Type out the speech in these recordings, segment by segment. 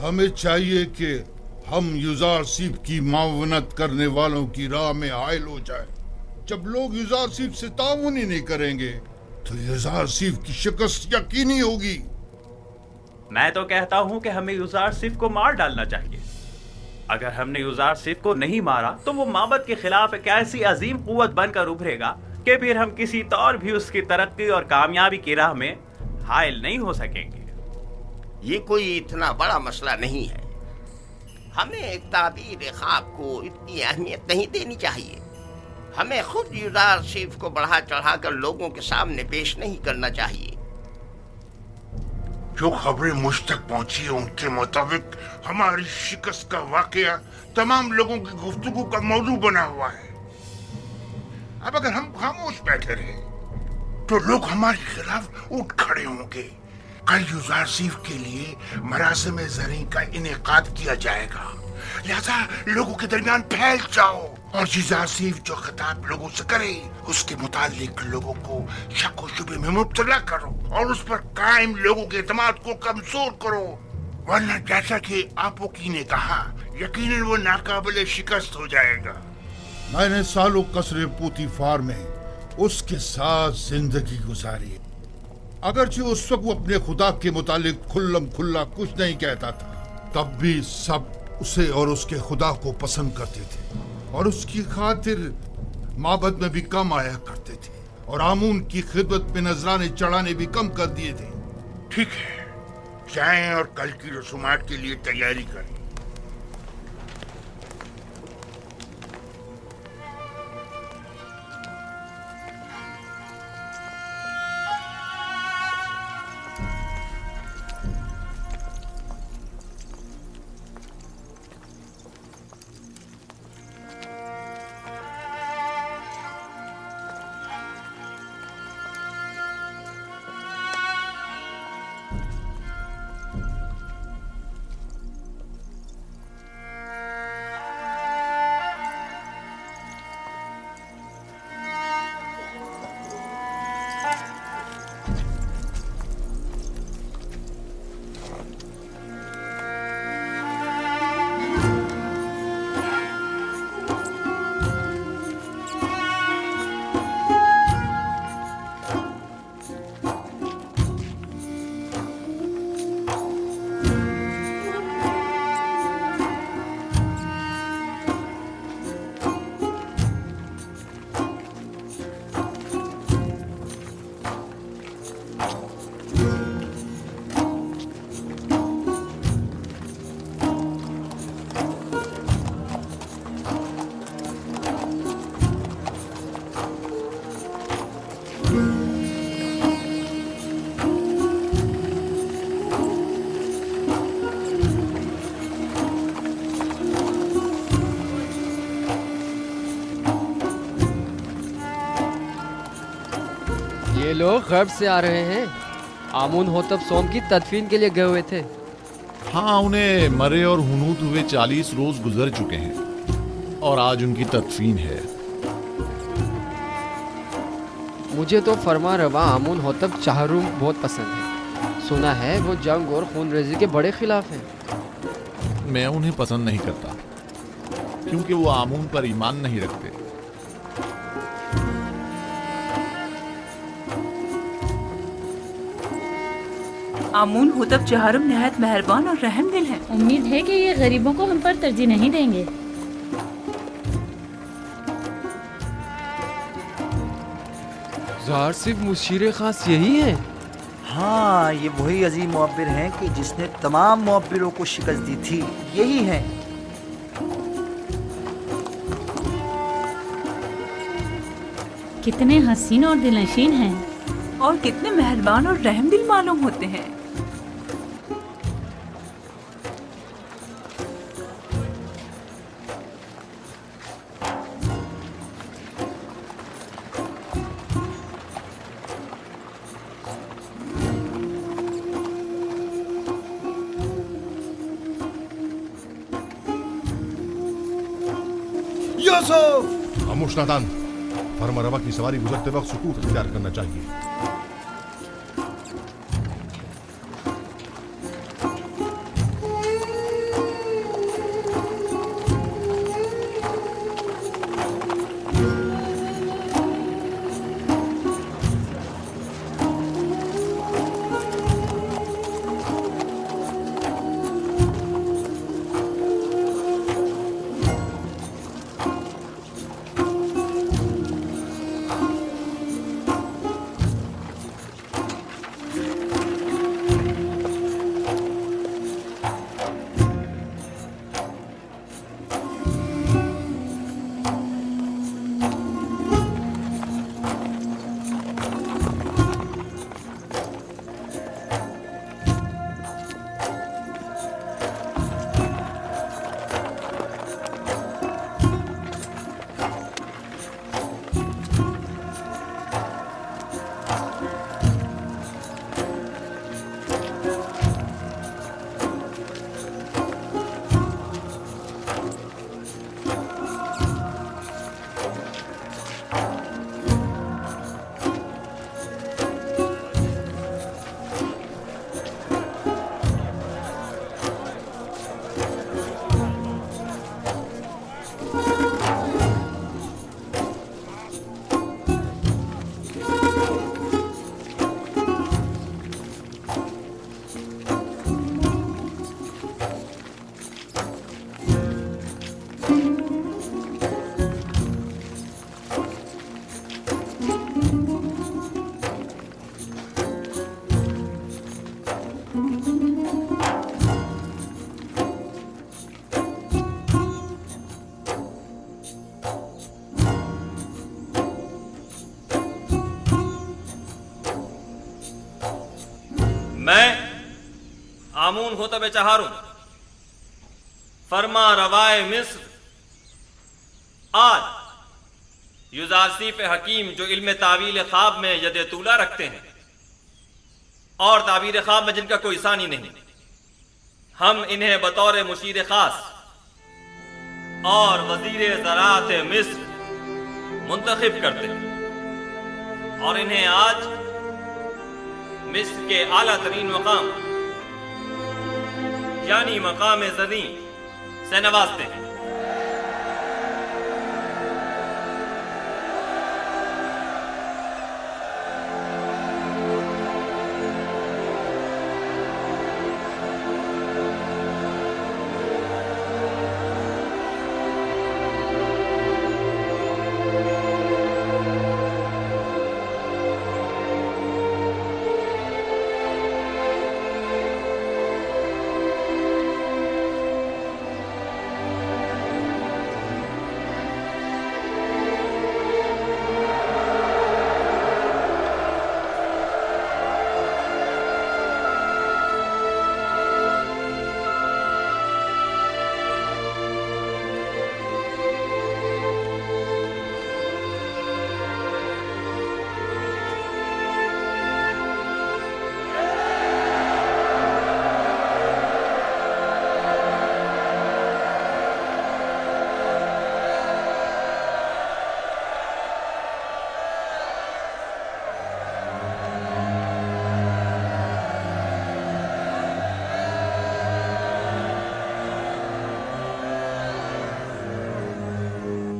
हमें चाहिए कि हम युजारसीफ की मावनत करने वालों की राह में हायल हो जाए। जब लोग युजारसीफ से ताउन ही नहीं करेंगे तो युजारसीफ की शिकस्त यकीनी होगी। मैं तो कहता हूं कि हमें युजारसीफ को मार डालना चाहिए। अगर हमने युजारसीफ को नहीं मारा तो वो माबद के खिलाफ एक ऐसी अजीम कुव्वत बनकर उभरेगा कि फिर हम किसी तौर भी उसकी तरक्की और कामयाबी की राह में हायल नहीं हो सकेंगे। ये कोई इतना बड़ा मसला नहीं है। हमें एक ताबीर ख्वाब को इतनी अहमियत नहीं देनी चाहिए। हमें खुद युजारसीफ को बढ़ा चढ़ा कर लोगों के सामने पेश नहीं करना चाहिए। जो खबरें मुझ तक पहुंची है उनके मुताबिक हमारी शिकस्त का वाकया तमाम लोगों की गुफ्तगू का मौजू बना हुआ है। अब अगर हम खामोश बैठे रहे तो लोग हमारे खिलाफ उठ खड़े होंगे। कल युजारसीफ के लिए मरासिम ज़री का इनेकाद किया जाएगा, लिहाजा लोगों के दरमियान फैल जाओ और युजारसीफ जो खिताब लोगों से करे उसके मुतालिक लोगों को शक व शुबे में मुब्तला करो और उस पर कायम लोगों के एतमाद को कमजोर करो, वरना जैसा कि आप वकील ने कहा यकीनन वो नाकाबिले शिकस्त हो जाएगा। मैंने सालों कसरे पूतीफार में उसके साथ जिंदगी गुजारी। अगरचे उस वक्त वो अपने खुदा के मुतालिक खुल्लम खुल्ला कुछ नहीं कहता था, तब भी सब उसे और उसके खुदा को पसंद करते थे और उसकी खातिर माबद में भी कम आया करते थे और आमून की खिदमत में नजराने चढ़ाने भी कम कर दिए थे। ठीक है, जाएं और कल की रसूमात के लिए तैयारी करें। ये लोग गर्ब से आ रहे हैं। आमून होतब सोम की तदफीन के लिए गए हुए थे। हाँ, उन्हें मरे और हुनूत हुए 40 रोज गुजर चुके हैं और आज उनकी तदफीन है। मुझे तो फरमा रवा आमून होतब चाहरूम बहुत पसंद है। सुना है वो जंग और खून रेजी के बड़े खिलाफ हैं। मैं उन्हें पसंद नहीं करता क्योंकि वो आमून पर ईमान नहीं रखते। आमून होतब चाहरुम नहायत मेहरबान और रहम दिल है। उम्मीद है कि ये गरीबों को हम पर तरजीह नहीं देंगे। युजारसीफ मुशीर खास यही है। हाँ, ये वही अजीम मुअब्बिर हैं कि जिसने तमाम मुअब्बिरों को शिकस्त दी थी। यही है। कितने हसीन और दिलनशीन हैं और कितने मेहरबान और रहम दिल मालूम होते हैं। खामोश नादान, फर्मा रवा की सवारी गुजरते वक्त सुकूत इख्तियार करना चाहिए। میں آمون ہوتب چہارم فرما روائے مصر آج یوزارسیف حکیم جو علم تعویل خواب میں ید طولہ رکھتے ہیں اور تعبیر خواب میں جن کا کوئی ثانی نہیں، ہم انہیں بطور مشیر خاص اور وزیر زراعت مصر منتخب کرتے ہیں اور انہیں آج مصر کے اعلیٰ ترین مقام یعنی مقام زریں سے نوازتے ہیں۔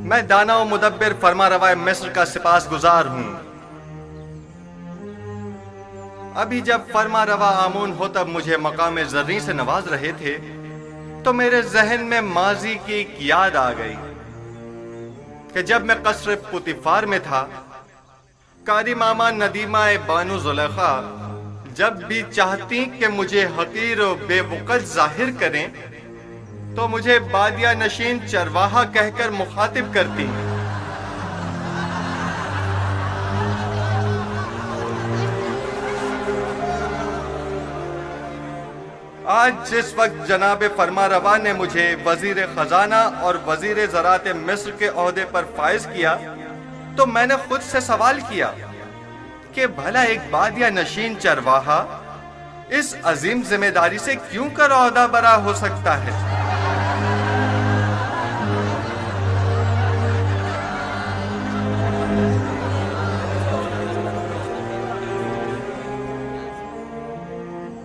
میں دانا و مدبر فرما روائے مصر کا سپاس گزار ہوں۔ ابھی جب فرما روا آمون ہوتب مجھے مقام زریں سے نواز رہے تھے تو میرے ذہن میں ماضی کی ایک یاد آ گئی کہ جب میں قصر پوتیفار میں تھا، قاری ماما ندیمہ بانو زلیخا جب بھی چاہتی کہ مجھے حقیر و بے وقت ظاہر کریں تو مجھے بادیہ نشین چرواہا کہہ کر مخاطب کرتی۔ آج جس وقت جناب فرما روا نے مجھے وزیر خزانہ اور وزیر زراعت مصر کے عہدے پر فائز کیا تو میں نے خود سے سوال کیا کہ بھلا ایک بادیہ نشین چرواہا اس عظیم ذمہ داری سے کیوں کر عہدہ برا ہو سکتا ہے؟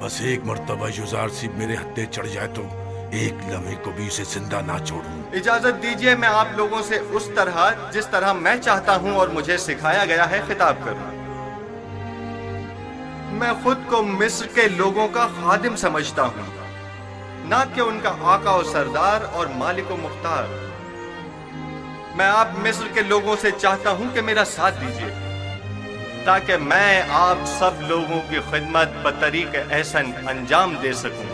بس ایک مرتبہ یوزارسیف میرے ہتھے چڑھ جائے تو ایک لمحے کو بھی اسے زندہ نہ چھوڑوں۔ اجازت دیجئے میں آپ لوگوں سے اس طرح جس طرح میں چاہتا ہوں اور مجھے سکھایا گیا ہے خطاب کروں۔ میں خود کو مصر کے لوگوں کا خادم سمجھتا ہوں، نہ کہ ان کا آقا و سردار اور مالک و مختار۔ میں آپ مصر کے لوگوں سے چاہتا ہوں کہ میرا ساتھ دیجئے تاکہ میں آپ سب لوگوں کی خدمت بطریق احسن انجام دے سکوں۔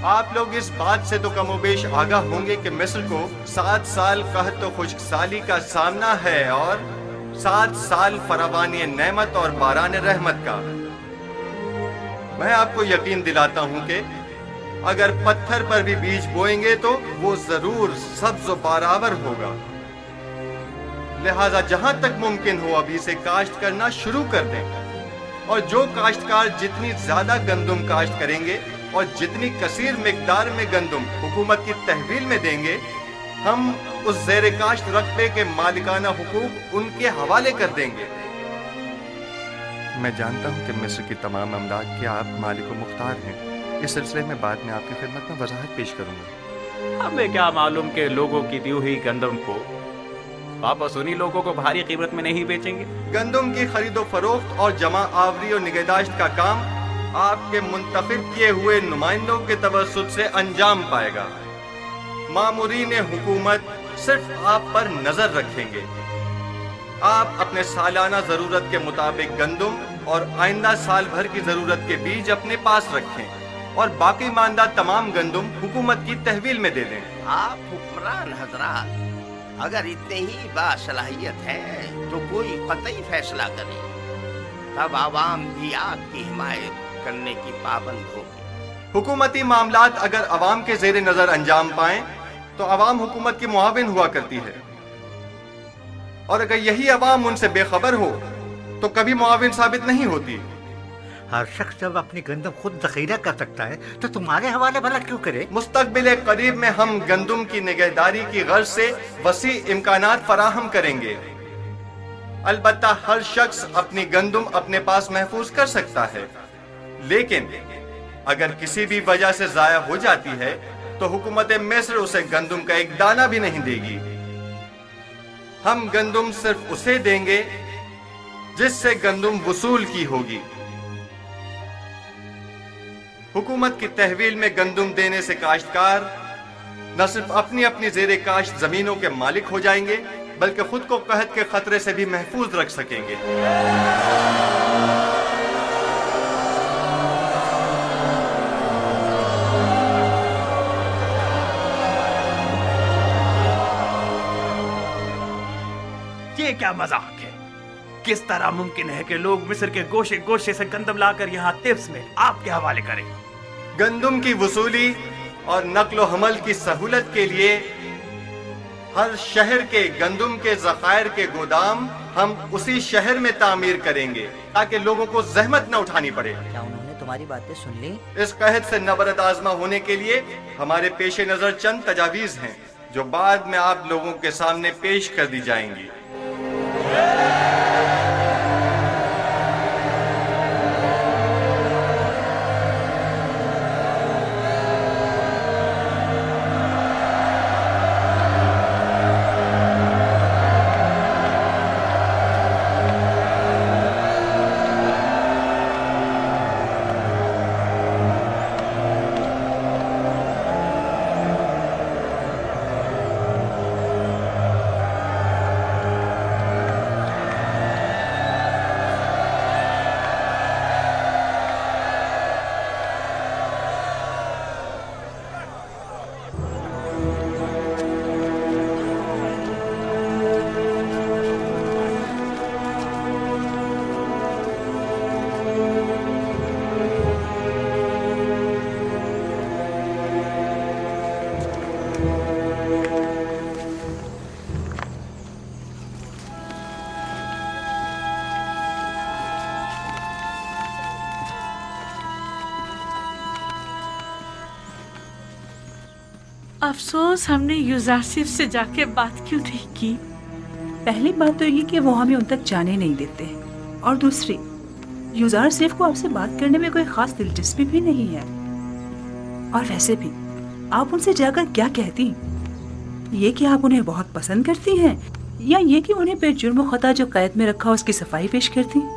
آپ لوگ اس بات سے تو کم و بیش آگاہ ہوں گے کہ مصر کو 7 سال قحط و خشک سالی کا سامنا ہے اور 7 سال فراوانی نعمت اور باران رحمت کا۔ میں آپ کو یقین دلاتا ہوں کہ اگر پتھر پر بھی بیج بوئیں گے تو وہ ضرور سبز و بارآور ہوگا۔ لہذا جہاں تک ممکن ہو ابھی سے کاشت کرنا شروع کر دیں، اور جو کاشتکار جتنی زیادہ گندم کاشت کریں گے اور جتنی کثیر مقدار میں گندم حکومت کی تحویل میں دیں گے، ہم اس زیر کاشت رقبے کے مالکانہ حقوق ان کے حوالے کر دیں گے۔ میں جانتا ہوں کہ مصر کی تمام املاک کے آپ مالک و مختار ہیں۔ اس سلسلے میں بعد میں آپ کی خدمت میں وضاحت پیش کروں گا۔ ہمیں کیا معلوم کہ لوگوں کی دی ہوئی گندم کو واپس انہی لوگوں کو بھاری قیمت میں نہیں بیچیں گے۔ گندم کی خرید و فروخت اور جمع آوری و نگہداشت کا کام آپ کے منتخب کیے ہوئے نمائندوں کے توسط سے انجام پائے گا۔ مامورین حکومت صرف آپ پر نظر رکھیں گے۔ آپ اپنے سالانہ ضرورت کے مطابق گندم اور آئندہ سال بھر کی ضرورت کے بیج اپنے پاس رکھیں اور باقی ماندہ تمام گندم حکومت کی تحویل میں دے دیں۔ آپ حکمران حضرات اگر اتنے ہی باصلاحیت ہیں تو کوئی قطعی فیصلہ کریں، تب عوام بھی آپ کی حمایت करने की पाबंद होगी। हुकूमती मामलात अगर अवाम के ज़ेरे नज़र अंजाम पाएं तो अवाम हुकूमत की मुआविन हुआ करती है, और अगर यही अवाम उनसे बेखबर हो तो कभी मुआविन साबित नहीं होती। हर शख्स जब अपनी गंदम खुद ज़ख़ीरा कर सकता है तो तुम्हारे हवाले भला क्यों करे? मुस्तक़बिल करीब में हम गंदम की निगहदारी की गर्ज से वसी इम्कानात फराहम करेंगे। अलबत्ता हर शख्स अपनी गंदम अपने पास महफूज कर सकता है, लेकिन अगर किसी भी वजह से ज़ाया हो जाती है तो हुकूमत मिस्र उसे गंदम का एक दाना भी नहीं देगी। हम गंदम सिर्फ उसे देंगे जिससे गंदम वसूल की होगी। हुकूमत की तहवील में गंदम देने से काश्तकार न सिर्फ अपनी अपनी ज़ेरे काश्त जमीनों के मालिक हो जाएंगे बल्कि खुद को कहत के खतरे से भी महफूज रख सकेंगे। ये क्या मजाक है? किस तरह मुमकिन है कि लोग मिस्र के गोशे गोशे से गंदम लाकर यहाँ तिब्स में आपके हवाले करें? गंदम की वसूली और नक्लो हमल की सहूलत के लिए हर शहर के गंदम के ज़खायर के गोदाम हम उसी शहर में तामीर करेंगे ताकि लोगों को जहमत न उठानी पड़े। क्या उन्होंने तुम्हारी बातें सुन ली? इस कहत से नबरद आजमा होने के लिए हमारे पेश नज़र चंद तजावीज़ हैं जो बाद में आप लोगों के सामने पेश कर दी जाएंगी। अफसोस हमने यूजारसिफ से जाके बात क्यों नहीं की। पहली बात तो ये कि वो हमें उन तक जाने नहीं देते, और दूसरी यूजारसिफ को आपसे बात करने में कोई खास दिलचस्पी भी नहीं है। और वैसे भी आप उनसे जाकर क्या कहती? ये कि आप उन्हें बहुत पसंद करती हैं, या ये कि उन्हें बेजुर्म खता जो कैद में रखा उसकी सफाई पेश करती?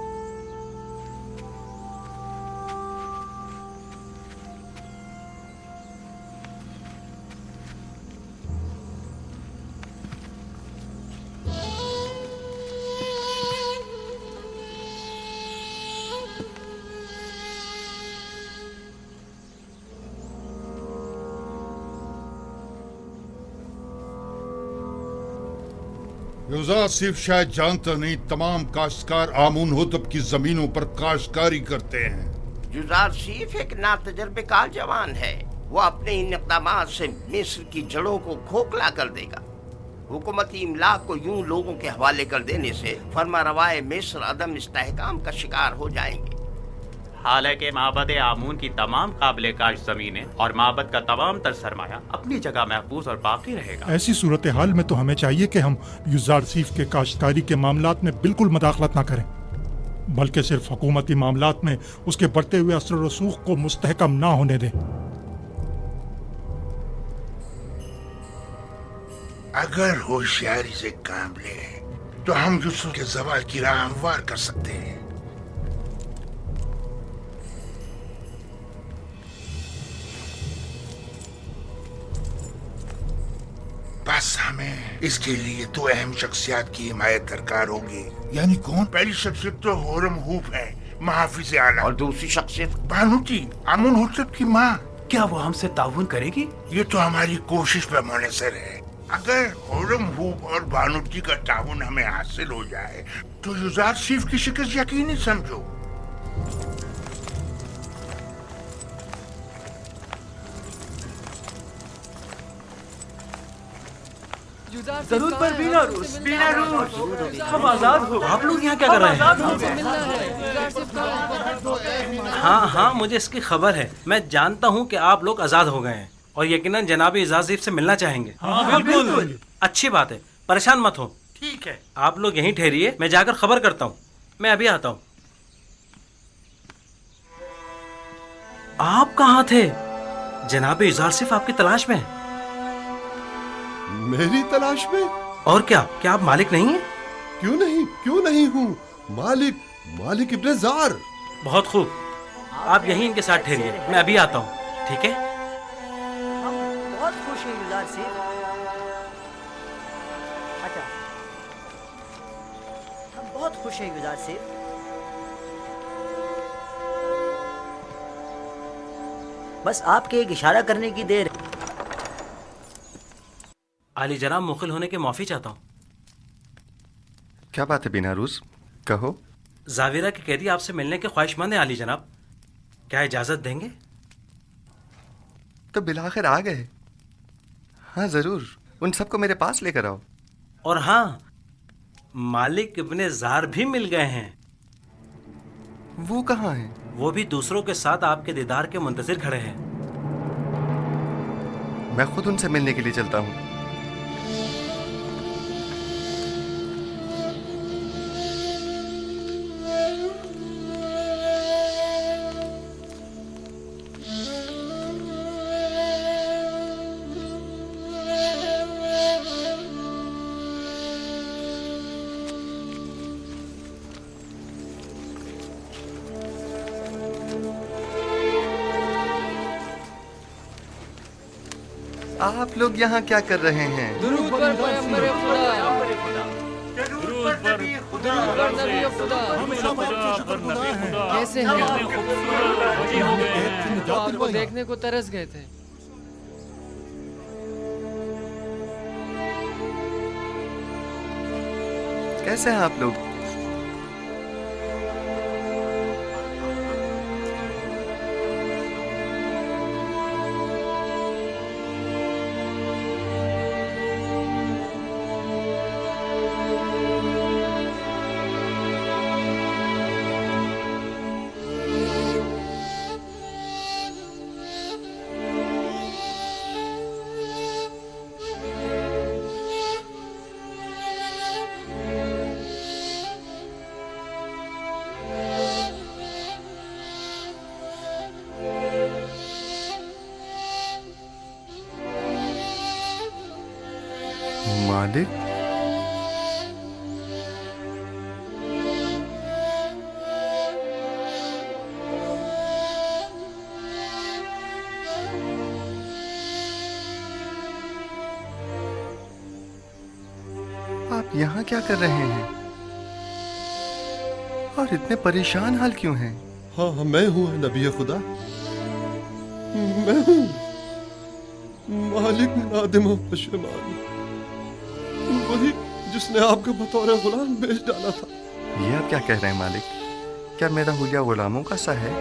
यूजारसिफ शायद जानता नहीं, तमाम काश्तकार आमून होतब की जमीनों पर काश्तकारी करते हैं। यूजारसिफ एक नातजुर्बेकार जवान है। वो अपने इन इक़दामात से मिस्र की जड़ों को खोखला कर देगा। हुकूमती इमलाक को यूं लोगों के हवाले कर देने से फरमारवाए मिस्र अदम इस्तेहकाम का शिकार हो जाएंगे। हालांकि माबद आमून की तमाम काबिल काश जमीनें और माबद का तमाम तर सरमाया अपनी जगह महफूज और बाकी रहेगा। ऐसी सूरत हाल में तो हमें चाहिए कि हम यूजारसिफ के काश्तकारी के मामलात में बिल्कुल मदाखलत ना करें, बल्कि सिर्फ हुकूमती मामलात में उसके बढ़ते हुए असर रसूख को मुस्तहकम ना होने दें। अगर होशियारी से काम ले तो हम यूसुफ के ज़वाल की राह हमवार कर सकते हैं। बस हमें इसके लिए दो अहम शख्सियत की हिमायत दरकार होगी। यानी कौन? पहली शख्सियत तो होरम हूफ है, महाफिज आला, और दूसरी शख्सियत बानूती, आमून होतब की माँ। क्या वो हमसे ताउन करेगी? ये तो हमारी कोशिश पे मुनहसर है। अगर होरम हूफ और बानूती का ताउन हमें हासिल हो जाए तो यूजारसिफ की शिकस्त यकीनी समझो। ضرور پر بینا روس، بینا روس، ہم آزاد ہو. آپ لوگ یہاں کیا کر رہے ہیں؟ ہاں مجھے اس کی خبر ہے. میں جانتا ہوں کہ آپ لوگ آزاد ہو گئے ہیں اور یقیناً جناب اعزاز سیف سے ملنا چاہیں گے. بالکل اچھی بات ہے، پریشان مت ہو. ٹھیک ہے، آپ لوگ یہیں ٹھہریے، میں جا کر خبر کرتا ہوں. میں ابھی آتا ہوں. آپ کہاں تھے؟ جناب اعزاز سیف آپ کی تلاش میں ہیں. میری تلاش میں؟ اور کیا آپ مالک نہیں ہیں؟ کیوں نہیں ہوں مالک ابن زار. بہت خوب، آپ یہیں ان کے ساتھ ٹھہریے، میں ابھی آتا ہوں. ٹھیک ہے؟ ہم بہت خوش ہیں یزار سیف. اچھا، ہم بہت خوش ہیں یزار سیف. بس آپ کے ایک اشارہ کرنے کی دیر. علی جناب، مخل ہونے کے معافی چاہتا ہوں. کیا بات ہے بینا روس؟ کہو. زاویرہ کے قیدی آپ سے ملنے کے خواہش مند ہیں علی جناب، کیا اجازت دیں گے؟ تو بالآخر آ گئے. ہاں ضرور، ان سب کو میرے پاس لے کر آؤ. اور ہاں، مالک ابن زار بھی مل گئے ہیں. وہ کہاں ہیں؟ وہ بھی دوسروں کے ساتھ آپ کے دیدار کے منتظر کھڑے ہیں. میں خود ان سے ملنے کے لیے چلتا ہوں. آپ لوگ یہاں کیا کر رہے ہیں؟ درود پر پیغمبر خدا. کیسے ہیں آپ کو دیکھنے کو ترس گئے تھے. کیسے ہیں آپ لوگ؟ مالک، آپ یہاں کیا کر رہے ہیں اور اتنے پریشان حال کیوں ہیں؟ ہاں میں ہوں نبی خدا، میں ہوں مالک نادم و پشیمان، وہی جس نے آپ کو بطور غلام بیچ ڈالا تھا. یہ آپ کیا کہہ رہے ہیں مالک؟ کیا میرا حلیہ غلاموں کا سا ہے؟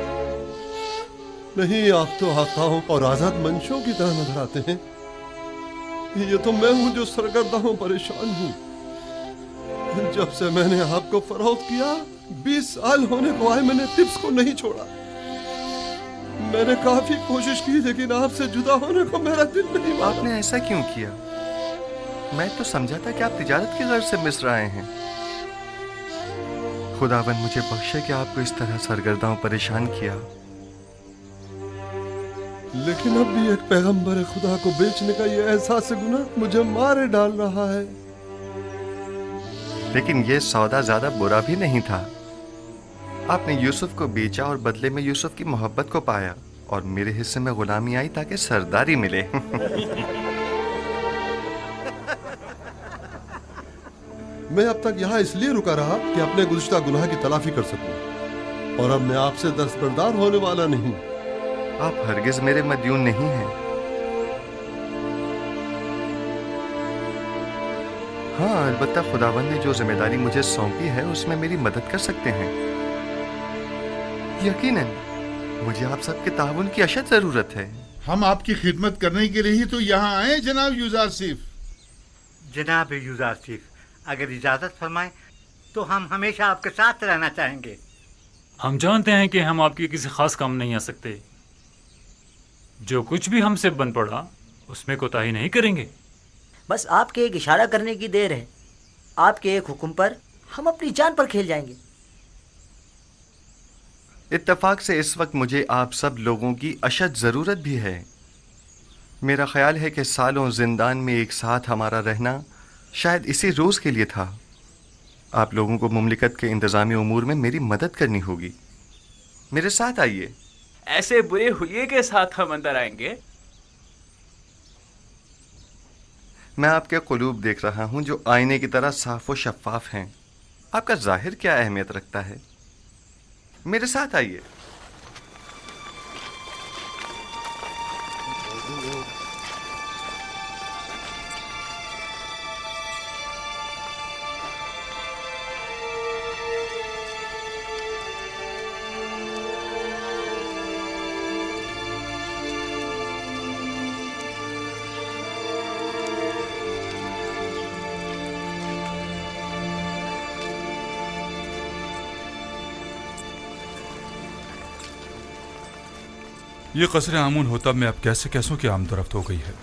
نہیں، آپ تو آقاؤں اور آزاد منشوں کی طرح نظر آتے ہیں. یہ تو میں ہوں جو سرگردہ ہوں، پریشان ہوں. جب سے میں نے آپ کو فروخت کیا 20 سال ہونے کو آئے، میں نے ٹپس کو نہیں چھوڑا. میں نے کافی کوشش کی لیکن آپ سے جدا ہونے کو میرا دل نہیں مانا. آپ نے ایسا کیوں کیا؟ میں تو سمجھا تھا کہ آپ تجارت کی غرض سے مصر آئے ہیں. خداوند مجھے بخشے کہ آپ کو اس طرح سرگرداں پریشان کیا. لیکن اب بھی ایک پیغمبر خدا کو بیچنے کا یہ احساس گناہ مجھے مارے ڈال رہا ہے. لیکن یہ سودا زیادہ برا بھی نہیں تھا. آپ نے یوسف کو بیچا اور بدلے میں یوسف کی محبت کو پایا، اور میرے حصے میں غلامی آئی تاکہ سرداری ملے. میں اب تک یہاں اس لیے رکا رہا کہ اپنے گزشتہ گناہ کی تلافی کر سکوں، اور اب میں آپ سے دستبردار ہونے والا نہیں. آپ ہرگز میرے مدیون نہیں ہیں. ہاں، البتہ خداوند نے جو ذمہ داری مجھے سونپی ہے اس میں میری مدد کر سکتے ہیں. یقیناً مجھے آپ سب کے تعاون کی اشد ضرورت ہے. ہم آپ کی خدمت کرنے کے لیے ہی تو یہاں آئے جناب یوزار سیف. जनाब युजारसिफ, अगर इजाज़त फरमाएं तो हम हमेशा आपके साथ रहना चाहेंगे। हम जानते हैं कि हम आपके किसी खास काम नहीं आ सकते। जो कुछ भी हमसे बन पड़ा उसमें कोताही नहीं करेंगे। बस आपके एक इशारा करने की देर है। आपके एक हुक्म पर हम अपनी जान पर खेल जाएंगे। इत्तेफाक से इस वक्त मुझे आप सब लोगों की अशद ज़रूरत भी है। मेरा ख्याल है कि सालों जिंदान में एक साथ हमारा रहना शायद इसी रोज़ के लिए था। आप लोगों को मुमलिकत के इंतज़ामी उमूर में मेरी मदद करनी होगी। मेरे साथ आइए। ऐसे बुरे हुलिये के साथ हम अंदर आएंगे? मैं आपके क़ुलूब देख रहा हूँ जो आईने की तरह साफ व शफ़ाफ हैं। आपका ज़ाहिर क्या अहमियत रखता है? मेरे साथ आइए। ये कसर आमून होतब में अब कैसे कैसों की आमदरफ्त हो गई है।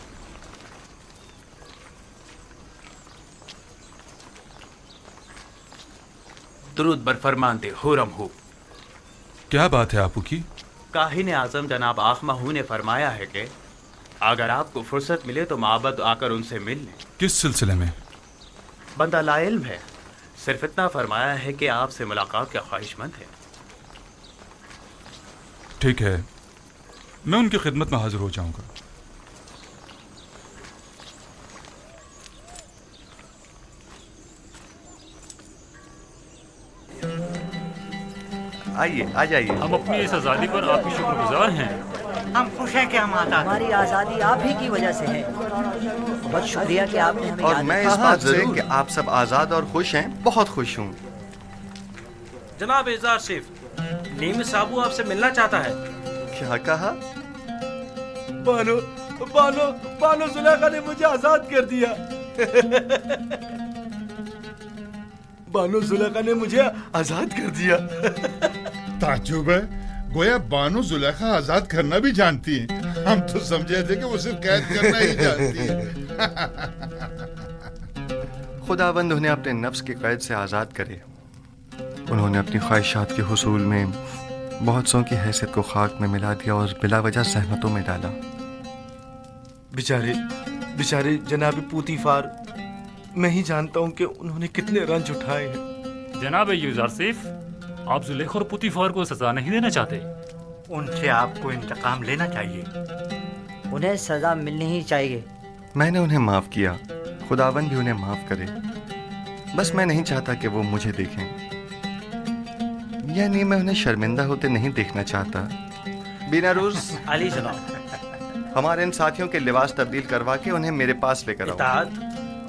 दुरूद बर फरमानते हुरम हूँ। क्या बात है आपू की? काहिन आजम जनाब आखमाहू ने फरमाया है कि अगर आपको फुर्सत मिले तो माबद आकर उनसे मिल लें। किस सिलसिले में? बंदा लाइल्म है, सिर्फ इतना फरमाया है कि आपसे मुलाकात का ख्वाहिशमंद है। ठीक है, मैं उनकी खिदमत में हाजिर हो जाऊंगा। आइए, आ जाइए। हम अपनी इस आज़ादी पर आपकी शुक्रगुजार हैं। हम खुश हैं कि हम आज़ाद। हमारी आज़ादी आप ही की वजह से है। बहुत शुक्रिया कि आपने हमें और याद मैं किया। इस बात से कि आप सब आज़ाद और खुश हैं बहुत खुश हूँ। जनाब एजार सिफ, नीम साबू आपसे मिलना चाहता है। क्या कहा? बानो बानो बानो जुलेखा ने मुझे आजाद कर दिया। बानो जुलेखा ने मुझे आजाद कर दिया। ताज्जुब है, गोया बानो जुलेखा आजाद करना भी जानती हैं। हम तो समझे थे कि वो सिर्फ कैद करना ही जानती है। खुदावंद उन्हें अपने नफ्स के कैद से आज़ाद करे। उन्होंने अपनी ख्वाहिशात के हुसूल में बहुत सौ की हैसियत को खाक में मिला दिया और बिला वजह सहमतों में डाला। बेचारे बेचारे जनाब पूतीफार, मैं ही जानता हूँ कि उन्होंने कितने रंज उठाए हैं। जनाब यूजारसिफ, आप जुलेखा और पुतीफार को सजा नहीं देना चाहते? उनसे आपको इंतकाम लेना चाहिए। उन्हें सजा मिलनी ही चाहिए। मैंने उन्हें माफ किया, खुदावंद भी उन्हें माफ करे। बस मैं नहीं चाहता कि वो मुझे देखें, यानी मैं उन्हें शर्मिंदा होते नहीं देखना चाहता। बीनारूस अली जनाब, हमारे इन साथियों के लिबास तब्दील करवा के उन्हें मेरे पास लेकर आओ।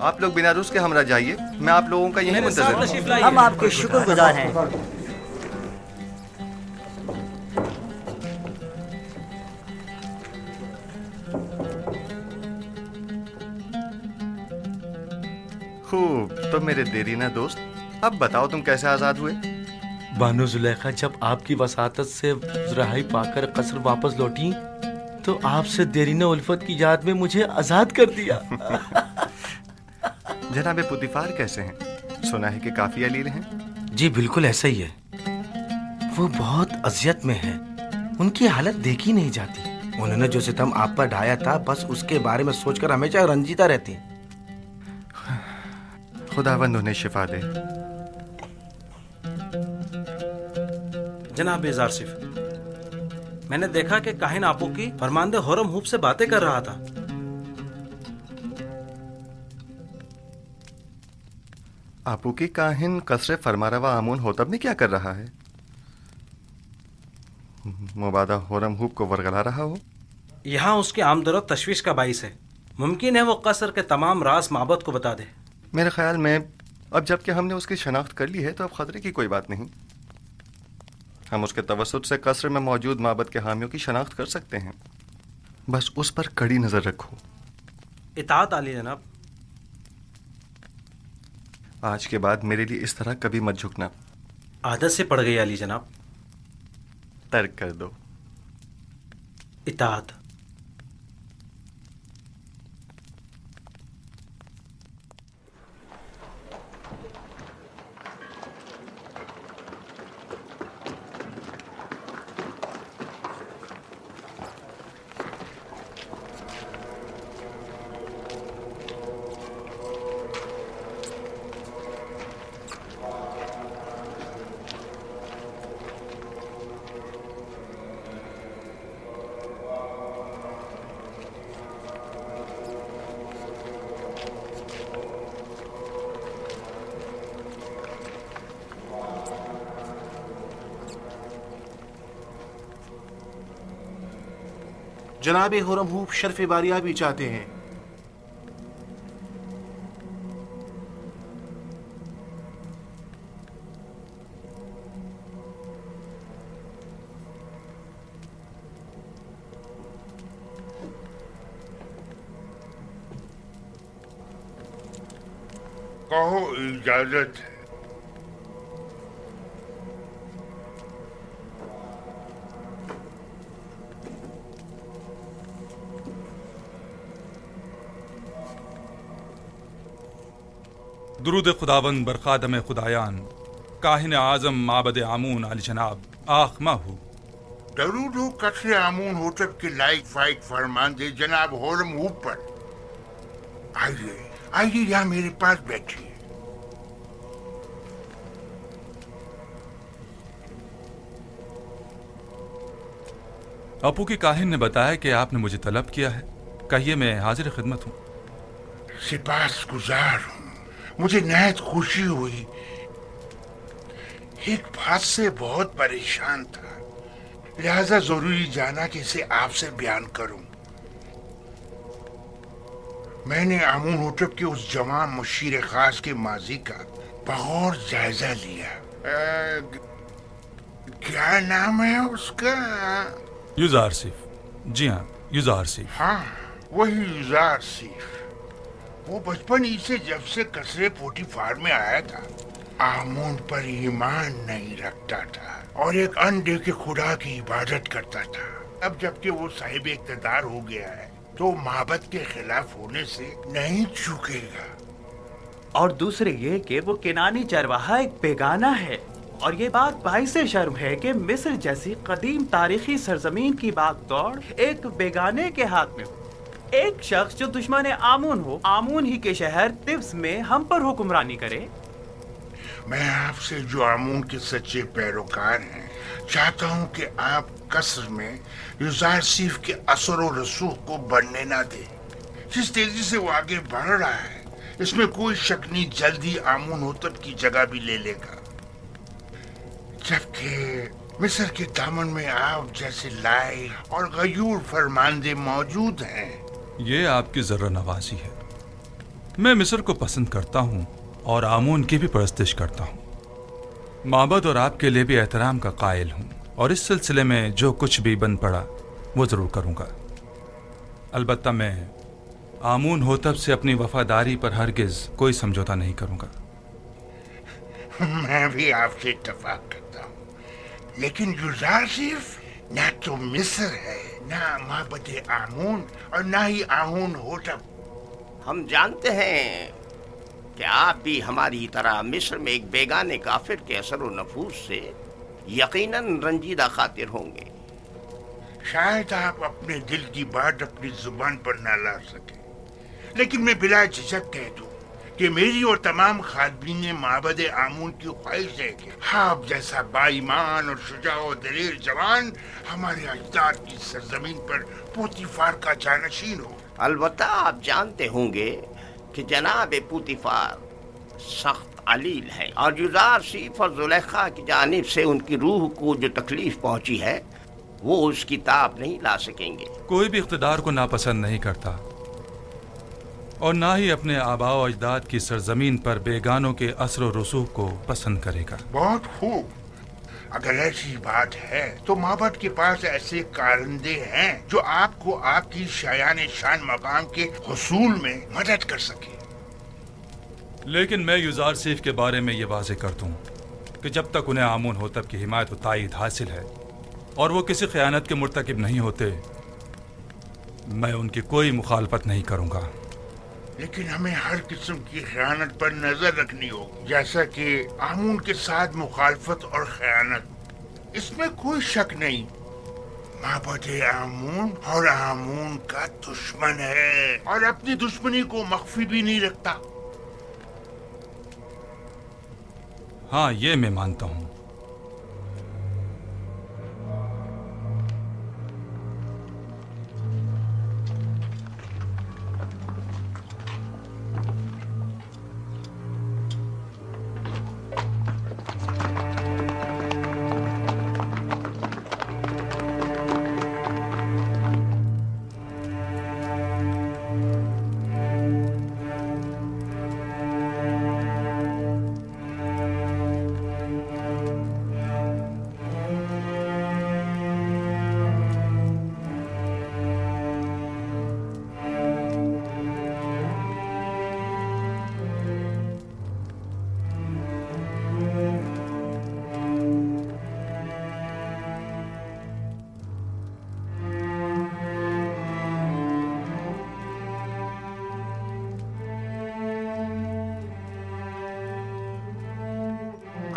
आप लोग बीनारूस के हमरा जाइए, मैं आप लोगों का यही मुंतज़िर हूं। हम आपके शुक्रगुजार हैं। खूब, तो मेरे देरीना दोस्त, अब बताओ तुम कैसे आजाद हुए? बानो जुलेखा जब आपकी वसातत से रहाई पाकर कसर वापस लौटी तो आपसे देरीना उल्फत की याद में मुझे आजाद कर दिया। जनाबे पुतीफार कैसे हैं? सुना है कि काफी अलील हैं। जी बिल्कुल ऐसा ही है। वो बहुत अजियत में है, उनकी हालत देखी नहीं जाती। उन्होंने जो सितम आप पर ढाया था, बस उसके बारे में सोचकर हमेशा रंजीता रहती। खुदावंद उन्हें शिफा दे। जनाब एजार सिफ, मैंने देखा कि काहिन आपू की फरमानदे हुरम हूब से बातें कर रहा था। आपू की काहिन कसरे फरमारवा आमून होतब में क्या कर रहा है? मुबादा हुरम हूब को वरगला रहा हो। यहाँ उसके आमदरत तशवीश का बाइस है। मुमकिन है वो कसर के तमाम राज माबद को बता दे। मेरे ख्याल में अब जबकि हमने उसकी शनाख्त कर ली है तो अब खतरे की कोई बात नहीं। हम उसके तवस्सुत से कसर में मौजूद माबद के हामियों की शनाख्त कर सकते हैं। बस उस पर कड़ी नजर रखो। इताअत आली जनाब। آج کے بعد میرے لیے اس طرح کبھی مت جھکنا. عادت سے پڑ گئی علی جناب. ترک کر دو. اطاعت. جناب خرم ہوپ شرف باریہ بھی چاہتے ہیں. کہو اجازت ہے. درود خداوند بر خادم خدایان کاہن اعظم معبد آمون علی جناب آخمہ ہو. درود ہو قصر آمون ہوتب کے لائق فائق فرمان دے جناب خرم ہوپ پر. آئیے آئیے یہاں میرے پاس بیٹھیے. اپو کی کاہن نے بتایا کہ آپ نے مجھے طلب کیا ہے. کہیے میں حاضر خدمت ہوں. سپاس گزار ہوں. مجھے نہایت خوشی ہوئی. ایک بات سے بہت پریشان تھا لہذا ضروری جانا کہ اسے آپ سے بیان کروں. میں نے آمون ہوتب کے اس جوان مشیر خاص کے ماضی کا بغور جائزہ لیا. کیا نام ہے اس کا؟ یوزار سیف. جی ہاں یوزار سیف. ہاں وہی یوزار سیف. وہ بچپن ہی سے جب سے قصر پوٹیفار میں آیا تھا آمون پر ایمان نہیں رکھتا تھا اور ایک انڈے کے خدا کی عبادت کرتا تھا. اب جبکہ وہ صاحب اقتدار ہو گیا ہے تو معبد کے خلاف ہونے سے نہیں چوکے گا. اور دوسرے یہ کہ وہ کنانی چرواہا ایک بیگانہ ہے. اور یہ بات باعث شرم ہے کہ مصر جیسی قدیم تاریخی سرزمین کی باغ دوڑ ایک بیگانے کے ہاتھ میں ہو. ایک شخص جو دشمن آمون ہو آمون ہی کے شہر طبس میں ہم پر حکمرانی کرے. میں آپ سے جو آمون کے سچے پیروکار ہیں چاہتا ہوں کہ آپ قصر میں یوزار سیف کے اثر و رسوخ کو بڑھنے نہ دیں. جس تیزی سے وہ آگے بڑھ رہا ہے اس میں کوئی شک نہیں جلدی آمون ہوتب کی جگہ بھی لے لے گا. جبکہ مصر کے دامن میں آپ جیسے لائق اور غیور فرماندے موجود ہیں. یہ آپ کی ذرہ نوازی ہے. میں مصر کو پسند کرتا ہوں اور آمون کی بھی پرستش کرتا ہوں. معبد اور آپ کے لیے بھی احترام کا قائل ہوں اور اس سلسلے میں جو کچھ بھی بن پڑا وہ ضرور کروں گا. البتہ میں آمون ہوتب سے اپنی وفاداری پر ہرگز کوئی سمجھوتا نہیں کروں گا. میں بھی آپ سے اتفاق کرتا ہوں لیکن یوزار سیف نہ تو مصر ہے نہ معبد آمون اور نہ ہی آمون ہوتب. ہم جانتے ہیں کہ آپ بھی ہماری طرح مصر میں ایک بیگانے کافر کے اثر و نفوذ سے یقیناً رنجیدہ خاطر ہوں گے. شاید آپ اپنے دل کی بات اپنی زبان پر نہ لا سکیں لیکن میں بلا جھجک کہہ دوں کہ میری اور تمام خادمین معبد آمون کی خواہش ہے کہ آپ جیسا با ایمان اور شجاع و دلیر جوان ہمارے اجداد کی سرزمین پر پوتیفار کا جانشین ہو. البتہ آپ جانتے ہوں گے کہ جناب پوتیفار سخت علیل ہیں اور یوزار سیف اور زلیخا کی جانب سے ان کی روح کو جو تکلیف پہنچی ہے وہ اس کی تاب نہیں لا سکیں گے. کوئی بھی اقتدار کو ناپسند نہیں کرتا اور نہ ہی اپنے آباء و اجداد کی سرزمین پر بیگانوں کے اثر و رسوخ کو پسند کرے گا. بہت خوب. اگر ایسی بات ہے تو معبد کے پاس ایسے کارندے ہیں جو آپ کو آپ کی شایان شان مقام کے حصول میں مدد کر سکے. لیکن میں یزار سیف کے بارے میں یہ واضح کر دوں کہ جب تک انہیں آمون ہوتب کی حمایت و تائید حاصل ہے اور وہ کسی خیانت کے مرتکب نہیں ہوتے، میں ان کی کوئی مخالفت نہیں کروں گا۔ لیکن ہمیں ہر قسم کی خیانت پر نظر رکھنی ہوگی، جیسا کہ آمون کے ساتھ مخالفت اور خیانت، اس میں کوئی شک نہیں۔ معبد آمون اور آمون کا دشمن ہے اور اپنی دشمنی کو مخفی بھی نہیں رکھتا۔ ہاں، یہ میں مانتا ہوں۔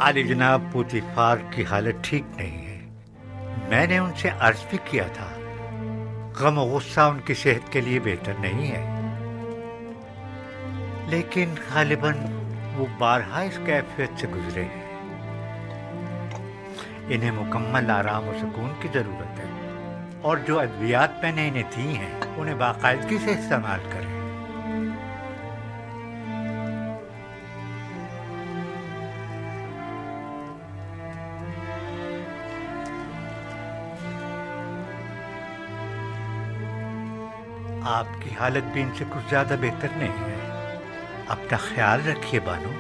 عالی جناب، پوتیفار کی حالت ٹھیک نہیں ہے۔ میں نے ان سے عرض بھی کیا تھا، غم و غصہ ان کی صحت کے لیے بہتر نہیں ہے، لیکن غالباً وہ بارہا اس کیفیت سے گزرے ہیں۔ انہیں مکمل آرام و سکون کی ضرورت ہے، اور جو ادویات میں نے انہیں دی ہیں انہیں باقاعدگی سے استعمال کریں۔ آپ کی حالت بھی ان سے کچھ زیادہ بہتر نہیں ہے، اپنا خیال رکھیے بانو۔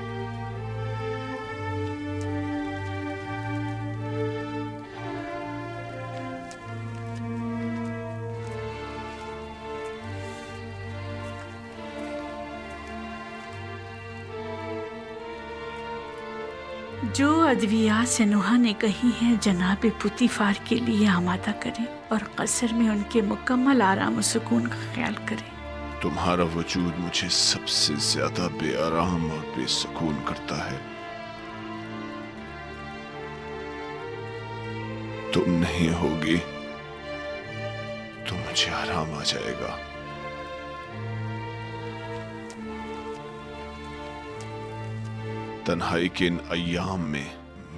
جو ادویات سنوحا نے کہی ہیں جناب پوتیفار کے لیے آمادہ کریں اور قصر میں ان کے مکمل آرام و سکون کا خیال کریں۔ تمہارا وجود مجھے سب سے زیادہ بے آرام اور بے سکون کرتا ہے۔ تم نہیں ہوگی تو مجھے آرام آ جائے گا۔ تنہائی کے ان ایام میں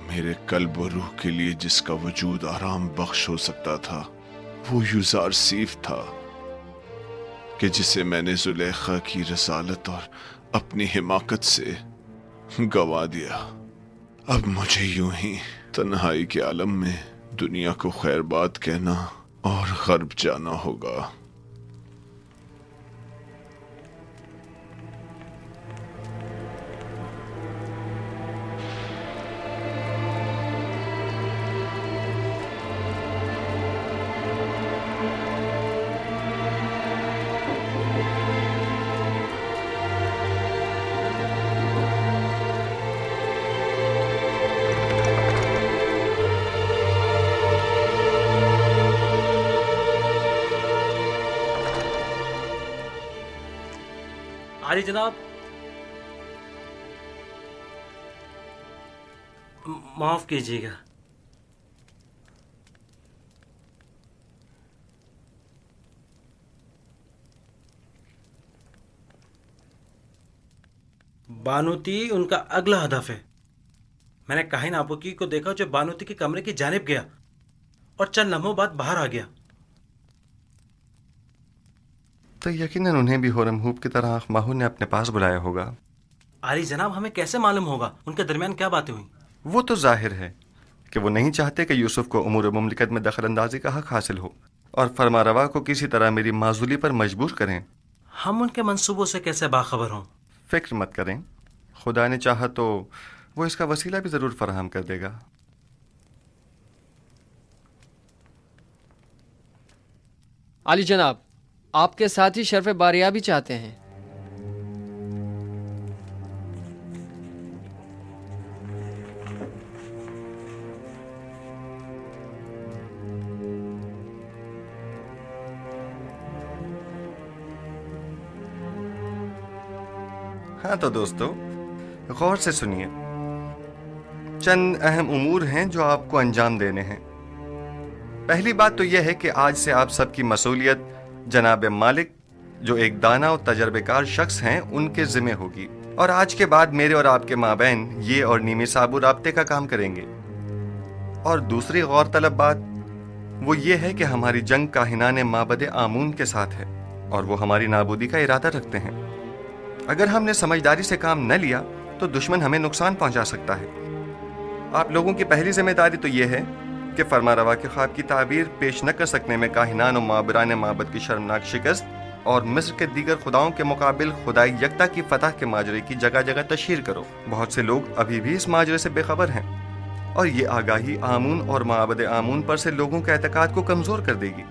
میرے قلب و روح کے لیے جس کا وجود آرام بخش ہو سکتا تھا وہ یزار سیف تھا، کہ جسے میں نے زلیخا کی رسالت اور اپنی حماقت سے گوا دیا۔ اب مجھے یوں ہی تنہائی کے عالم میں دنیا کو خیر بات کہنا اور غرب جانا ہوگا۔ عالی جناب، معاف کیجیے گا۔ بانوتی ان کا اگلا ہدف ہے۔ میں نے کاہن آبوکی کو دیکھا جو بانوتی کے کمرے کی جانب گیا اور چند لمحوں بعد باہر آ گیا۔ تو یقیناً انہیں بھی ہورم ہوپ کی طرح ماہو نے اپنے پاس بلایا ہوگا۔ عالی جناب، ہمیں کیسے معلوم ہوگا ان کے درمیان کیا باتیں ہوئیں؟ وہ تو ظاہر ہے کہ وہ نہیں چاہتے کہ یوسف کو امور مملکت میں دخل اندازی کا حق حاصل ہو اور فرما روا کو کسی طرح میری معزولی پر مجبور کریں۔ ہم ان کے منصوبوں سے کیسے باخبر ہوں؟ فکر مت کریں، خدا نے چاہا تو وہ اس کا وسیلہ بھی ضرور فراہم کر دے گا۔ عالی جناب، آپ کے ساتھ ہی شرف باریابی چاہتے ہیں۔ हाँ तो दोस्तों, गौर से सुनिए। चंद अहम उमूर हैं जो आपको अंजाम देने हैं। पहली बात तो यह है कि आज से आप सबकी मसूलियत जनाब मालिक, जो एक दाना और तजर्बेकार शख्स हैं, उनके ज़िम्मे होगी। और आज के बाद मेरे और आपके माबैन ये और नीमी साबु राब्ते का काम करेंगे। और दूसरी गौर तलब बात वो ये है कि हमारी जंग काहिनाने माबद आमून के साथ है और वो हमारी नाबूदी का इरादा रखते हैं। अगर हमने समझदारी से काम न लिया तो दुश्मन हमें नुकसान पहुंचा सकता है। आप लोगों की पहली जिम्मेदारी तो ये है कि फरमारवा के ख्वाब की ताबीर पेश न कर सकने में काहिनान और माबरान माबद की शर्मनाक शिकस्त और मिस्र के दीगर खुदाओं के मुकाबिल खुदाई यकता की फतह के माजरे की जगह जगह तशहीर करो। बहुत से लोग अभी भी इस माजरे से बेखबर हैं और ये आगाही आमून और माबद आमून पर से लोगों के एतकाद को कमज़ोर कर देगी।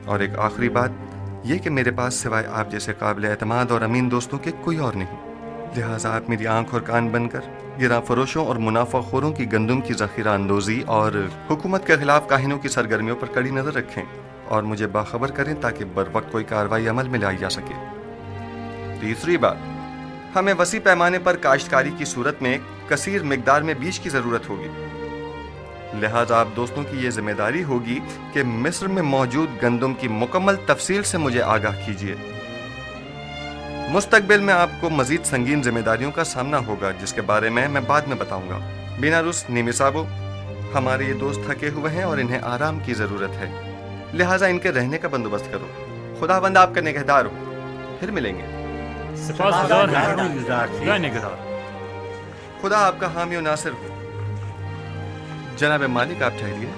और एक आखिरी बात ये कि मेरे पास सिवाय आप जैसे काबिल एतमाद और अमीन दोस्तों के कोई और नहीं। लिहाजा आप मेरी आंख और कान बनकर गिरा फरोशों और मुनाफाखोरों की गंदम की ज़ख़ीरा अंदोज़ी और हुकूमत के खिलाफ काहिनों की सरगर्मियों पर कड़ी नज़र रखें और मुझे बाखबर करें ताकि बर वक्त कोई कार्रवाई अमल में लाई जा सके। तीसरी बात, हमें वसी पैमाने पर काश्तकारी की सूरत में कसीर मिकदार में बीज की ज़रूरत होगी। लिहाजा आप दोस्तों की ये जिम्मेदारी होगी कि मिस्र में मौजूद गंदम की मुकम्मल तफसील से मुझे आगाह कीजिए। मुस्तकबिल में आपको मजीद संगीन जिम्मेदारियों का सामना होगा जिसके बारे में मैं बाद में बताऊंगा। बिना रुस नीमी साबो, हमारे ये दोस्त थके हुए हैं और इन्हें आराम की ज़रूरत है, लिहाजा इनके रहने का बंदोबस्त करो। खुदाबंद आपका निगहदार हो। फिर मिलेंगे। खुदा आपका हामी और नासिर हो। जनाब मालिक, आप ठहरिए।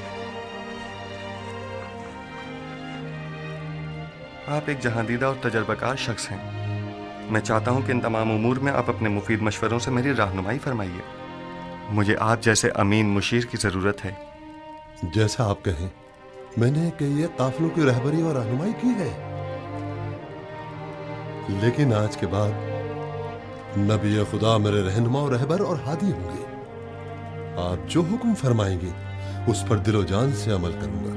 आप एक जहांदीदा और तजर्बाकार शख्स हैं। मैं चाहता हूं कि इन तमाम उमूर में आप अपने मुफीद मशवरों से मेरी रहनुमाई फरमाइए। मुझे आप जैसे अमीन मुशीर की ज़रूरत है। जैसा आप कहें। मैंने कई काफिलों की रहबरी और रहनुमाई की है, लेकिन आज के बाद नबी खुदा मेरे रहनुमा और रहबर और हादी होंगे। आप जो हुक्म फरमाएंगे उस पर दिलो जान से अमल करूंगा।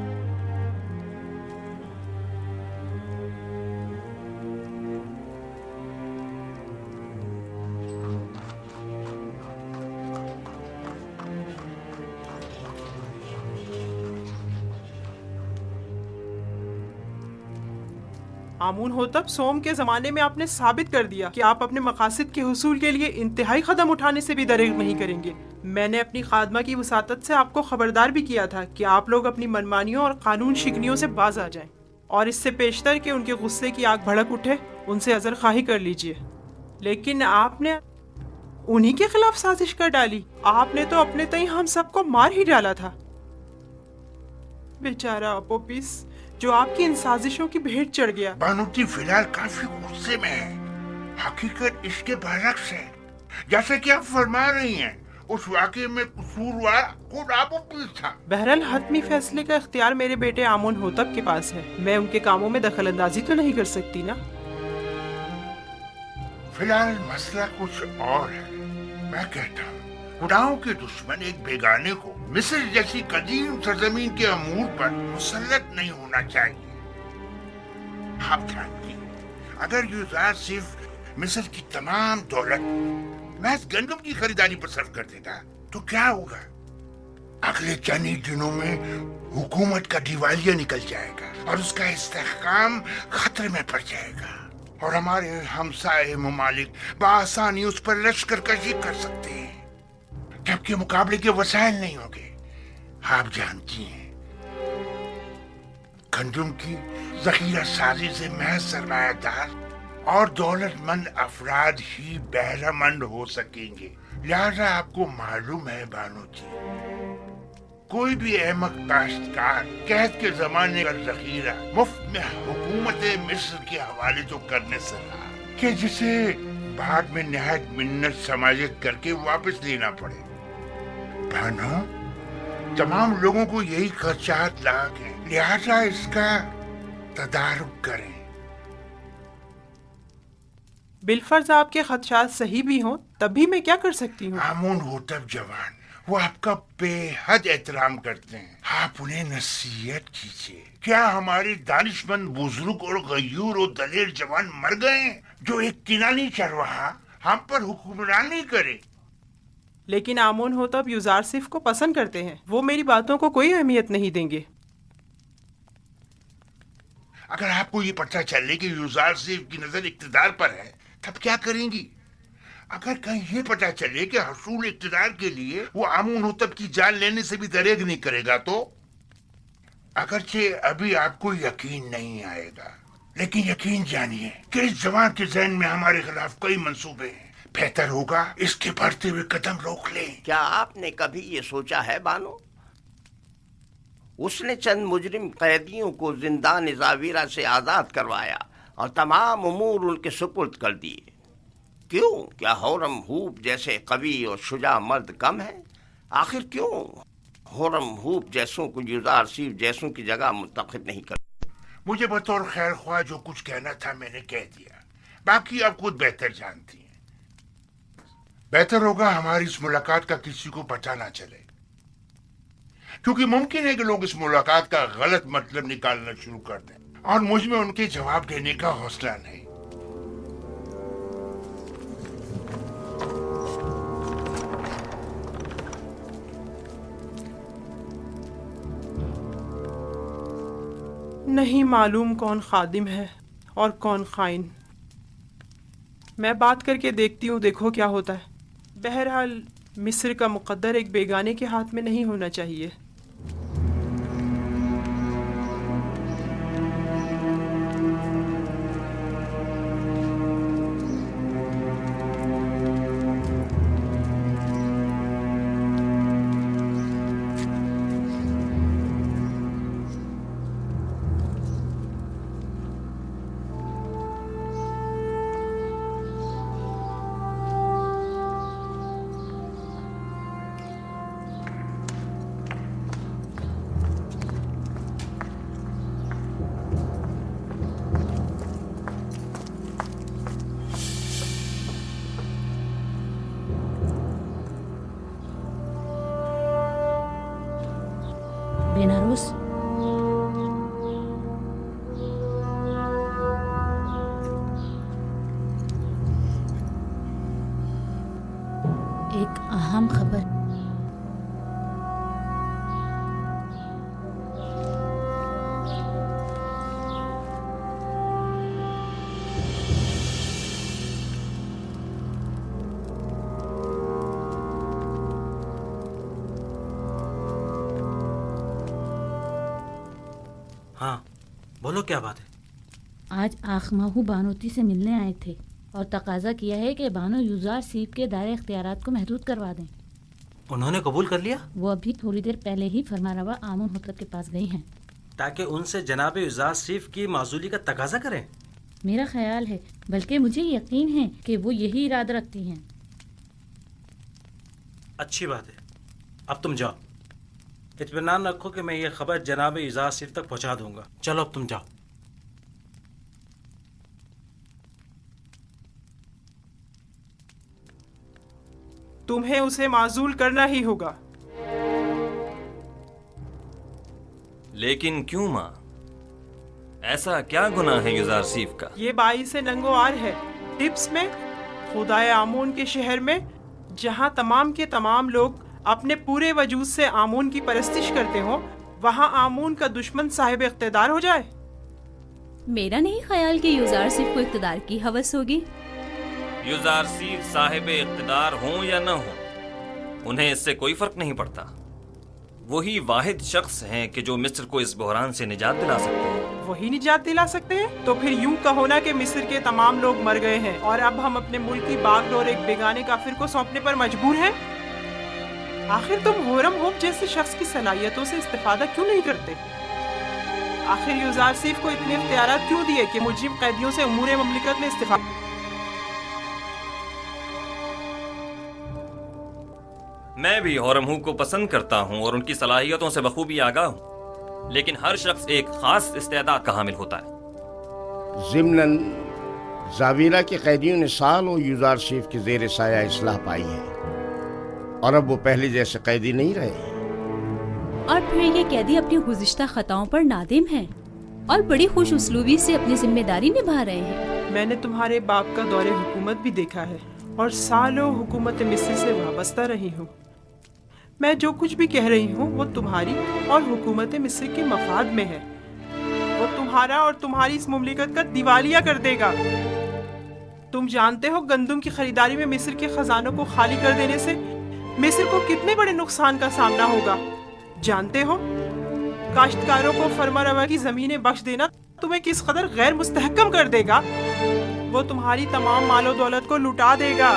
आमून होतब सोम के ज़माने में आपने साबित कर दिया कि आप अपने मकासद के हुसूल के लिए इंतहाई कदम उठाने से भी दरेग नहीं करेंगे। मैंने अपनी खादमा की वसातत से आपको खबरदार भी किया था कि आप लोग अपनी मनमानियों और कानून शिकनियों से बाज आ जाएं, और इससे पेशतर कि उनके गुस्से की आग भड़क उठे उनसे अज़र खाही कर लीजिए। लेकिन आपने उन्हीं के खिलाफ साजिश कर डाली। आपने तो अपने तई हम सबको मार ही डाला था। बेचारा अपोपिस जो आपकी इन साजिशों की भेंट चढ़ गया। बानूती फिलहाल काफी गुस्से में है। हकीकत इसके बरक्स है। जैसे कि आप फरमा रही हैं, उस वाकये में कसूरवार खुद अपोपिस था। बहरहाल हतमी फैसले का इख्तियार मेरे बेटे आमून होतब के पास है। मैं उनके कामों में दखल अंदाजी तो नहीं कर सकती ना। फिलहाल मसला कुछ और है। मैं कहता हूँ खुदाओं के दुश्मन एक बेगाने को मिस्र जैसी कदीम सरजमीन के अमूर पर मुसल्लत नहीं होना चाहिए। आप जानती हैं, अगर यूज़ार सिर्फ मिस्र की तमाम दौलत महज गंदम की खरीदारी पर सर्फ कर देगा तो क्या होगा? अगले चंद ही दिनों में हुकूमत का दिवालिया निकल जाएगा और उसका इस्तेहकाम खतरे में पड़ जाएगा और हमारे हमसाए ममालिक बआसानी उस पर लश्कर कशी कर सकते हैं, जबकि मुकाबले के वसाइल नहीं होंगे। आप जानती हैं, गंदम की जखीरा साजी से महज सरमायादार और दौलतमंद अफराद ही बहरामंद हो सकेंगे। लिहाजा आपको मालूम है बानो जी, कोई भी अहमक काश्तकार कहत के जमाने का जखीरा मुफ्त में हुकूमत मिस्र के हवाले तो करने से रहा कि जिसे बाद में निहायत मिन्नत समाजित करके वापस लेना पड़े। भानो, तमाम लोगों को यही खर्चात लाग है, लिहाजा इसका तदारुक करें। बिलफर्ज आपके खदशात सही भी हों तब भी मैं क्या कर सकती हूँ? आमून होतब जवान, वो आपका बेहद एहतराम करते हैं। आप उन्हें नसीहत कीजिए। क्या हमारे दानिशमंद बुजुर्ग और गयूर और दलेर जवान मर गए हैं जो एक किनानी चरवाहा हम पर हुक्मरानी करे। लेकिन आमून होतब यूजारसिफ को पसंद करते हैं, वो मेरी बातों को कोई अहमियत नहीं देंगे। अगर आपको ये पता चले कि यूजारसिफ की नजर इक्तिदार पर है, तब क्या करेंगी? अगर कहीं ये पता चले कि हसूल इक्तिदार के लिए वो आमून होतब की जान लेने से भी दरेग नहीं करेगा, तो अगरचे अभी आपको यकीन नहीं आएगा, लेकिन यकीन जानिए कि इस जवान के ज़हन में हमारे खिलाफ कई मंसूबे हैं। बेहतर होगा इसके बढ़ते हुए कदम रोक लें। क्या आपने कभी ये सोचा है बानो, उसने चंद मुजरिम कैदियों को जिंदान जावीरा से आज़ाद करवाया और तमाम उमूर उनके सुपुर्द कर दिए। क्यों? क्या होरम हूब जैसे कवि और शुजा मर्द कम है? आखिर क्यों होरम हूब जैसों को यूजारसिफ जैसों की जगह मुंतखब नहीं कर? मुझे बतौर खैर ख्वाह जो कुछ कहना था मैंने कह दिया, बाकी आप खुद बेहतर जानती हैं। बेहतर होगा हमारी इस मुलाकात का किसी को पता ना चले, क्योंकि मुमकिन है कि लोग इस मुलाकात का गलत मतलब निकालना शुरू कर दें और मुझ में उनके जवाब देने का हौसला नहीं। नहीं मालूम कौन खादिम है और कौन खाइन। मैं बात करके देखती हूँ, देखो क्या होता है। बहरहाल मिस्र का मुकद्दर एक बेगाने के हाथ में नहीं होना चाहिए। बेनारोस, एक अहम खबर। हाँ बोलो, क्या बात है? आज आखमाहू बानोती से मिलने आए थे और तकाजा किया है कि बानो यूजारसिफ के दायरे इख्तियारात को महदूद करवा दें। उन्होंने कबूल कर लिया? वो अभी थोड़ी देर पहले ही फरमारवा आमून होतब के पास गई हैं, ताकि उनसे जनाब यूजारसिफ की माजूली का तकाजा करें। मेरा ख्याल है, बल्कि मुझे यकीन है कि वो यही इरादा रखती हैं। अच्छी बात है, अब तुम जाओ। इत्मीनान रखो कि मैं ये खबर जनाब यूजारसिफ तक पहुंचा दूंगा। चलो अब तुम जाओ। तुम्हें उसे माजूल करना ही होगा। लेकिन क्यों माँ? ऐसा क्या गुनाह है यूजारसिफ का? ये बाईस नंगोआर है। टिप्स में खुदाए आमून के शहर में, जहाँ तमाम के तमाम लोग अपने पूरे वजूद से आमून की परस्तिश करते हो, वहाँ आमून का दुश्मन साहिब इख्तिदार हो जाए। मेरा नहीं ख्याल कि यूजारसिफ को इख्तिदार की हवस होगी। यूजारसिफ साहिब इख्तिदार हों या न हो, उन्हें इससे कोई फर्क नहीं पड़ता। वही वाहिद शख्स हैं कि जो मिस्र को इस बहरान से निजात दिला सकते हैं। वही निजात दिला सकते हैं? तो फिर यूं कहो ना कि मिस्र के तमाम लोग मर गए हैं और अब हम अपने मुल्क की बागडोर एक बेगाने काफिर को सौंपने पर मजबूर हैं। आखिर तुम होरम होप जैसे शख्स की सलाहियतों से इस्तेफादा क्यों नहीं करते? आखिर यूजारसिफ को इतने इख्तियारात क्यों दिए कि मुजरिम कैदियों से उमूर ममलिकत में इस्तेफादा? मैं भी होरमहू को पसंद करता हूँ और उनकी सलाहियतों से बखूबी आगाह हूँ, लेकिन हर शख्स एक खास इस्तेदाद का हामिल होता है। ज़िम्नन जावीरा के कैदियों ने सालों यूजारसिफ के ज़ेर साया इस्लाह पाई है और अब वो पहले जैसे कैदी नहीं रहे। और फिर ये कैदी अपनी गुज़िश्ता खताओं पर नादिम हैं और बड़ी खुश उसलूबी से अपनी जिम्मेदारी निभा रहे हैं। मैंने तुम्हारे बाप का दौरे हुकूमत भी देखा है। और सालों हुकूमत मिस्र से वाबस्ता रही हूँ। मैं जो कुछ भी कह रही हूँ वो तुम्हारी और हुकूमत मिस्र के मफाद में है। वो तुम्हारा और तुम्हारी इस मुमलिकत का दिवालिया कर देगा। तुम जानते हो गंदम की खरीदारी में मिस्र के खजानों को खाली कर देने से मिस्र को कितने बड़े नुकसान का सामना होगा। जानते हो काश्तकारों को फर्मारवा की जमीनें बख्श देना तुम्हें किस कदर गैर मुस्तहकम कर देगा। वो तुम्हारी तमाम मालो दौलत को लुटा देगा।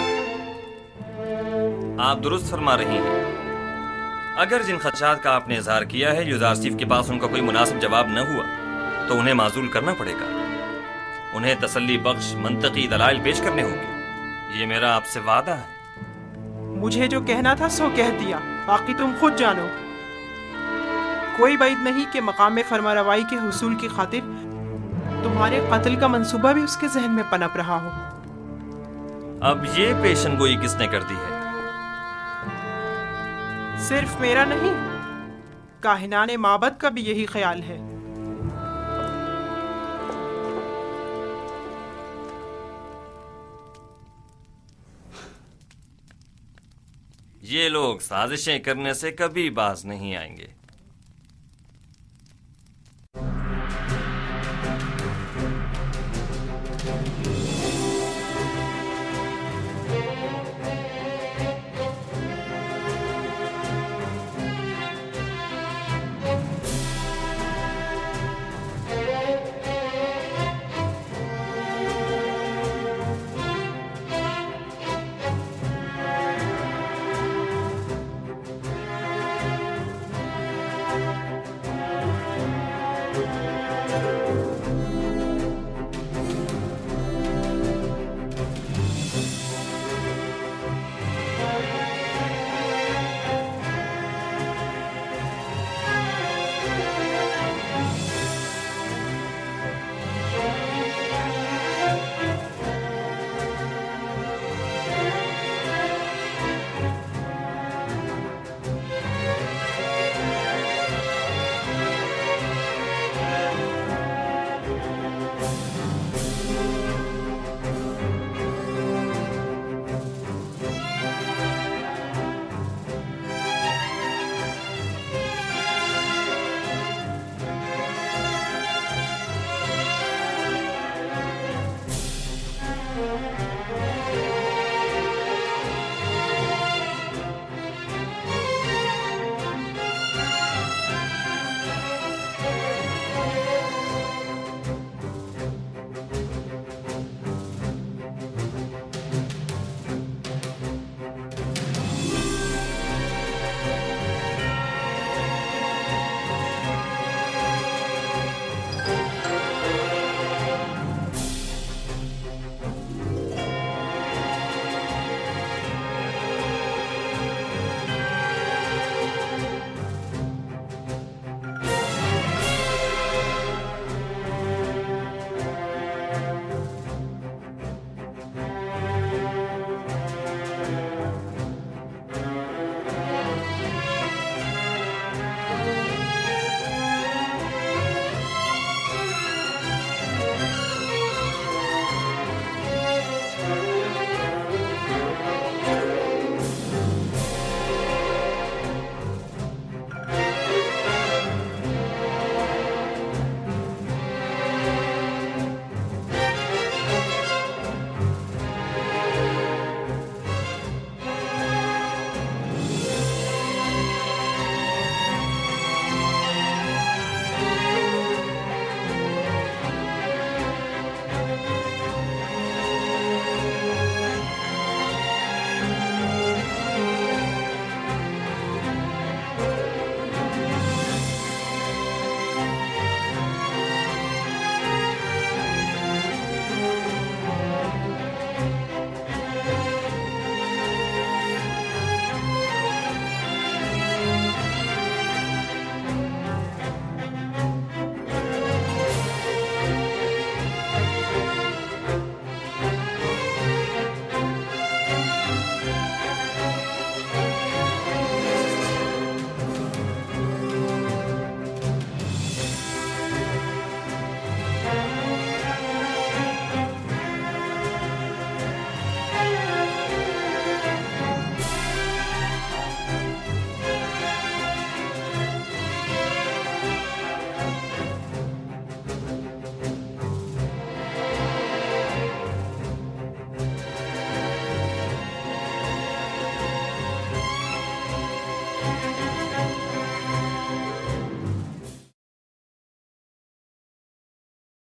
आप दुरुस्त फरमा रही हैं। अगर जिन खदशात का आपने इजहार किया है यूजारसीफ के पास उनका कोई मुनासिब जवाब न हुआ तो उन्हें माजूल करना पड़ेगा। उन्हें तसल्ली बख्श मंतकी दलाइल पेश करने होंगे। ये मेरा आपसे वादा है। मुझे जो कहना था सो कह दिया, बाकी तुम खुद जानो। कोई बात नहीं कि मकाम में फरमारवाई के हुसूल की खातिर तुम्हारे कत्ल का मंसूबा भी उसके जहन में पनप रहा हो। अब ये पेशनगोई किसने कर दी है? सिर्फ मेरा नहीं, काहिनाने माबद का भी यही ख्याल है। ये लोग साजिशें करने से कभी बाज नहीं आएंगे।